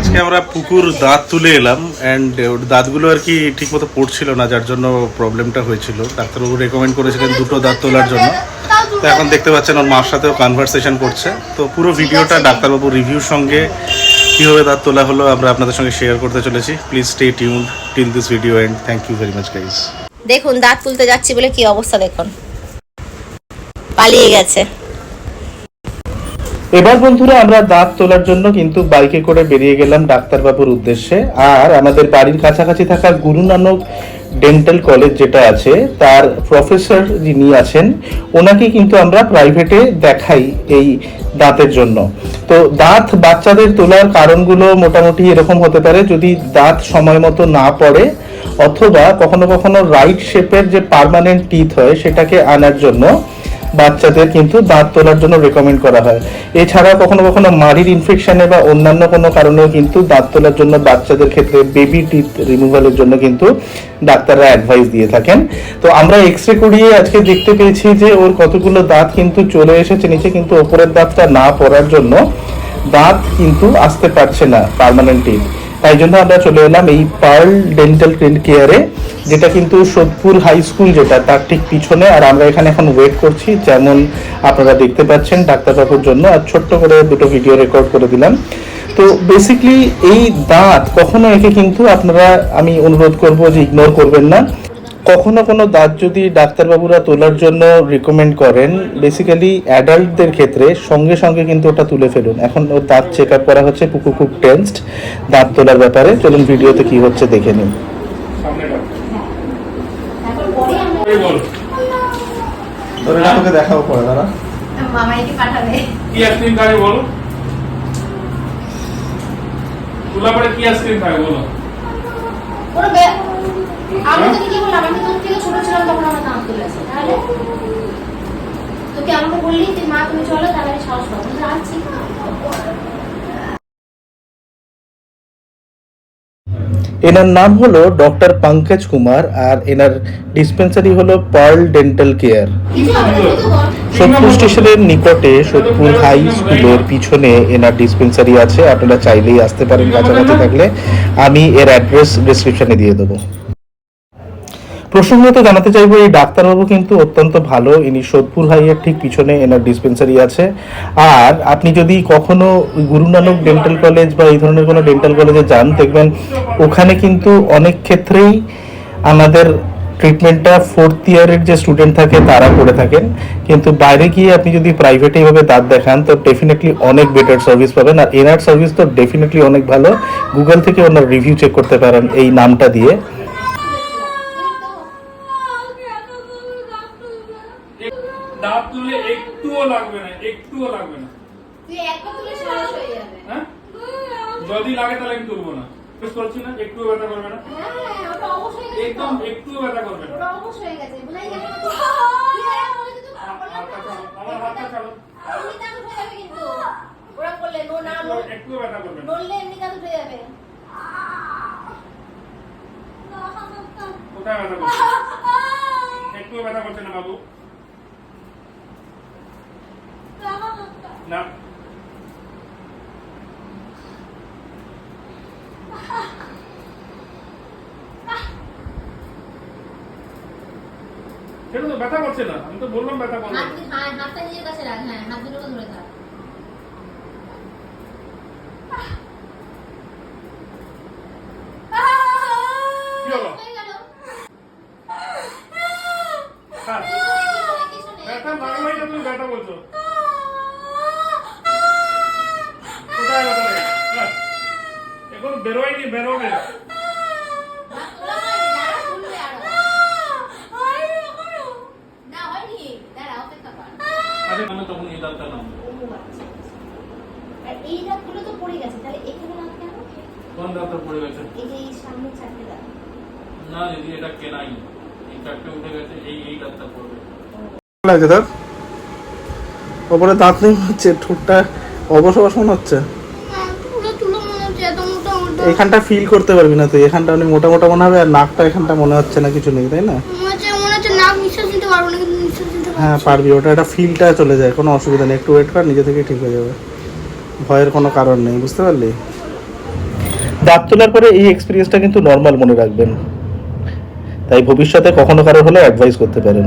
আজকে আমরা পুকুর দাঁত তুলে এলাম অ্যান্ড দাঁতগুলো আর কি ঠিকমতো পড়ছিল না, যার জন্য প্রবলেমটা হয়েছিল। ডাক্তারবাবু রেকমেন্ড করেছিলেন দুটো দাঁত তোলার জন্য। তো এখন দেখতে পাচ্ছেন ওর মার সাথেও কনভারসেশন করছে। তো পুরো ভিডিওটা ডাক্তারবাবু রিভিউর সঙ্গে কীভাবে দাঁত তোলা হলো আমরা আপনাদের সঙ্গে শেয়ার করতে চলেছি। Please stay tuned till this video and thank you very much guys. দেখুন দাঁত তুলতে যাচ্ছি বলে কি অবস্থা, দেখুন পালিয়ে গেছে। এবার বন্ধুরা আমরা দাঁত তোলার জন্য কিন্তু বাইকে করে বেরিয়ে গেলাম ডাক্তারবাবুর উদ্দেশ্যে। আর আমাদের বাড়ির কাছাকাছি থাকা গুরু নানক ডেন্টাল কলেজ যেটা আছে, তার প্রফেসর যিনি আছেন ওনাকে কিন্তু আমরা প্রাইভেটে দেখাই এই দাঁতের জন্য। তো দাঁত বাচ্চাদের তোলার কারণগুলো মোটামুটি এরকম হতে পারে, যদি দাঁত সময় মতো না পড়ে অথবা কখনো কখনো রাইট শেপের যে পার্মানেন্ট টিথ হয় সেটাকে আনার জন্য বাচ্চাদের কিন্তু দাঁত তোলার জন্য রেকমেন্ড করা হয়। এছাড়া কখনো কখনো মাড়ির ইনফেকশনে বা অন্যান্য কোনো কারণেও কিন্তু দাঁত তোলার জন্য বাচ্চাদের ক্ষেত্রে বেবি টিথ রিমুভালের জন্য কিন্তু ডাক্তাররা অ্যাডভাইস দিয়ে থাকেন। তো আমরা এক্সরে করিয়ে আজকে দেখতে পেয়েছি যে ওর কতগুলো দাঁত কিন্তু চলে এসেছে নিচে, কিন্তু ওপরের দাঁতটা না পড়ার জন্য দাঁত কিন্তু আসতে পারছে না পার্মানেন্ট টিথ। তাই জন্য আমরা চলে এলাম এই পার্ল ডেন্টাল কেয়ারে, যেটা কিন্তু সোদপুর হাই স্কুল যেটা তার ঠিক পিছনে। আর আমরা এখানে এখন ওয়েট করছি, যেমন আপনারা দেখতে পাচ্ছেন ডাক্তারবাবুর জন্য। আর ছোট্ট করে দুটো ভিডিও রেকর্ড করে দিলাম। তো বেসিক্যালি এই দাঁত কখনো একে কিন্তু আপনারা, আমি অনুরোধ করব যে ইগনোর করবেন না। কখনো কোনো দাঁত যদি ডাক্তারবাবুরা তোলার জন্য রিকমেন্ড করেন, বেসিক্যালি অ্যাডাল্টদের ক্ষেত্রে সঙ্গে সঙ্গে কিন্তু ওটা তুলে ফেলুন। এখন ওর দাঁত চেক আপ করা হচ্ছে, পুকু খুব টেন্সড দাঁত তোলার ব্যাপারে। চলুন ভিডিওতে কি হচ্ছে দেখে নিন। দেখাও পরে দাঁড়া মামাইকে পাঠাবে কি আইসক্রিম খাবে বলো, তোলা পরে কি আইসক্রিম খাবে বলো। আমি তো কি বললাম, আমি তো থেকে ছোট ছিলাম তখন আমার দাঁত তুলেছে, তাহলে তোকে আমাকে বললি যে মা তুমি চলো, তাহলে আমি সাহস পাবো না। আছি এনার নাম হলো ডক্টর পঙ্কজ কুমার আর এনার ডিসপেন্সারি হলো পার্ল ডেন্টাল কেয়ার। সোদপুর স্টেশনের নিকটে সোদপুর হাই স্কুলের পিছনে এনার ডিসপেন্সারি আছে। আপনারা চাইলেই আসতে পারেন কাছাকাছি থাকলে। আমি এর অ্যাড্রেস ডেসক্রিপশনে দিয়ে দেবো। প্রসঙ্গত জানাতে চাইবো, এই ডাক্তারবাবু কিন্তু অত্যন্ত ভালো। ইনি সোদপুর হাইয়ের ঠিক পিছনে এনার ডিসপেন্সারি আছে। আর আপনি যদি কখনো গুরু নানক ডেন্টাল কলেজ বা এই ধরনের কোনো ডেন্টাল কলেজে যান, দেখবেন ওখানে কিন্তু অনেক ক্ষেত্রেই আমাদের ট্রিটমেন্টটা 4th ইয়ারের যে স্টুডেন্ট থাকে তারা করে থাকেন। কিন্তু বাইরে গিয়ে আপনি যদি প্রাইভেটে এইভাবে দাঁত দেখান তো ডেফিনেটলি অনেক বেটার সার্ভিস পাবেন। আর এনার সার্ভিস তো ডেফিনেটলি অনেক ভালো। গুগল থেকে ওনার রিভিউ চেক করতে পারেন এই নামটা দিয়ে। দাঁত তুলে একটুও লাগবে না, একটুও লাগবে না। তুই একবার তুলে সাহস হয়ে যাবে। হ্যাঁ, যদি লাগে তাহলে আমি তুলবো না। বেশ করছি না, একটুও ব্যথা করবে না। হ্যাঁ ওটা অবশ্যই একদম একটুও ব্যথা করবে না। ওটা অবশ্যই হয়ে গেছে, বুঝাই গেল না তো। তুই এরকম বলে কিন্তু আমার হাতটা ছাড়ো। এমনি দাঁত উঠে যাবে কিন্তু। ওরা করলে নো না একটুও ব্যথা করবে না। নড়লে এমনি দাঁত উঠে যাবে। কোথায় ব্যথা করছে? একটুও ব্যথা করছে না বাবু। না, সেটা তো ব্যথা করছে না। আমি তো বললাম ব্যথা করবে। হাতটা নিজের কাছে রাখ, হ্যাঁ হাত দুটোকে ধরে থাক। কি হলো? হ্যাঁ, ব্যথা লাগলেই তো তুমি ব্যথা বলছো। কোথায় ব্যথা লাগে? হ্যাঁ, এখন বেরোয়নি, বেরোবে। আরে আমি তখন এই দাঁতটা নাম। আর এই দাঁতগুলো তো পড়ে গেছে, তাহলে এখানে দাঁত কেন? কোন দাঁতটা পড়ে গেছে? এই যে এই সামনে চারটে দাঁত। না দিদি, এটা কেনাই। এই চারটে উঠে গেছে, এই দাঁতটা পড়বে। লাগছে দাঁত ওপরে দাঁত নেই হচ্ছে, ঠোঁটটা অবশ অবশ মনে হচ্ছে। এখানটা ফিল করতে পারবি না তুই, এখানটা অনেক মোটা মোটা মনে হবে। আর নাকটা এখানটা মনে হচ্ছে না কিছু নেই, তাই না? হ্যাঁ পারবি, ওটা একটা ফিলটা চলে যায়, কোনো অসুবিধা নেই। একটু ওয়েট কর, নিজে থেকে ঠিক হয়ে যাবে। ভয়ের কোনো কারণ নেই, বুঝতে পারলি? দাঁত তোলার পরে এই এক্সপিরিয়েন্সটা কিন্তু নর্মাল মনে রাখবেন, তাই ভবিষ্যতে কখনো কারো হলে অ্যাডভাইস করতে পারেন।